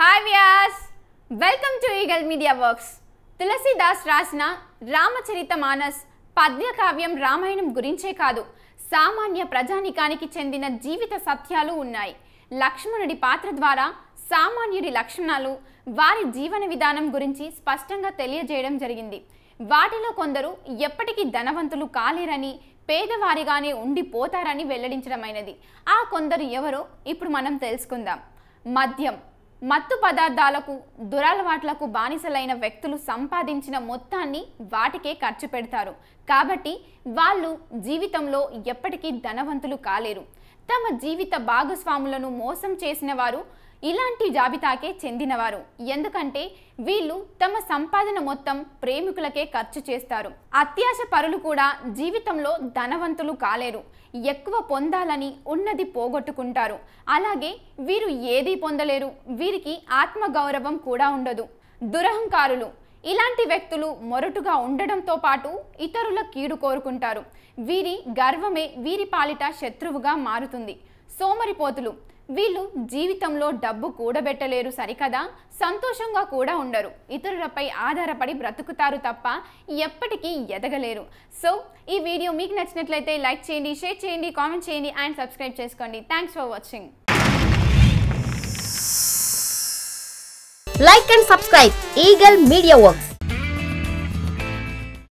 Hi Vyas, welcome to Eagle Media Works. Tulsidas రాసిన రామచరితమానస్ పద్య కావ్యం రామాయణం గురించే కాదు, సామాన్య ప్రజానికానికి చెందిన జీవిత సత్యాలు ఉన్నాయి. లక్ష్మణుడి పాత్ర ద్వారా సామాన్యుడి లక్షణాలు, వారి జీవన విధానం గురించి స్పష్టంగా తెలియజేయడం జరిగింది. వాటిలో కొందరు ఎప్పటికీ ధనవంతులు కాలేరని, పేదవారిగానే ఉండిపోతారని వెల్లడించడమైనది. ఆ కొందరు ఎవరో ఇప్పుడు మనం తెలుసుకుందాం. మద్యం, మత్తు పదార్థాలకు, దురలవాట్లకు బానిసలైన వ్యక్తులు సంపాదించిన మొత్తాన్ని వాటికే ఖర్చు పెడతారు. కాబట్టి వాళ్ళు జీవితంలో ఎప్పటికీ ధనవంతులు కాలేరు. తమ జీవిత భాగస్వాములను మోసం చేసిన వారు ఇలాంటి జాబితాకే చెందినవారు. ఎందుకంటే వీళ్ళు తమ సంపాదన మొత్తం ప్రేమికులకే ఖర్చు చేస్తారు. అత్యాశ పరులు కూడా జీవితంలో ధనవంతులు కాలేరు. ఎక్కువ పొందాలని ఉన్నది పోగొట్టుకుంటారు. అలాగే వీరు ఏదీ పొందలేరు. వీరికి ఆత్మగౌరవం కూడా ఉండదు. దురహంకారులు, ఇలాంటి వ్యక్తులు మొరటుగా ఉండడంతో పాటు ఇతరుల కీడు కోరుకుంటారు. వీరి గర్వమే వీరి పాలిట శత్రువుగా మారుతుంది. సోమరిపోతులు, వీళ్ళు జీవితంలో డబ్బు కూడబెట్టలేరు సరికదా, సంతోషంగా కూడా ఉండరు. ఇతరులపై ఆధారపడి బ్రతుకుతారు తప్ప ఎప్పటికీ ఎదగలేరు. సో ఈ వీడియో మీకు నచ్చినట్లయితే లైక్ చేయండి, షేర్ చేయండి, కామెంట్ చేయండి అండ్ సబ్స్క్రైబ్ చేసుకోండి. Thanks for watching. Like and subscribe Eagle Media Works.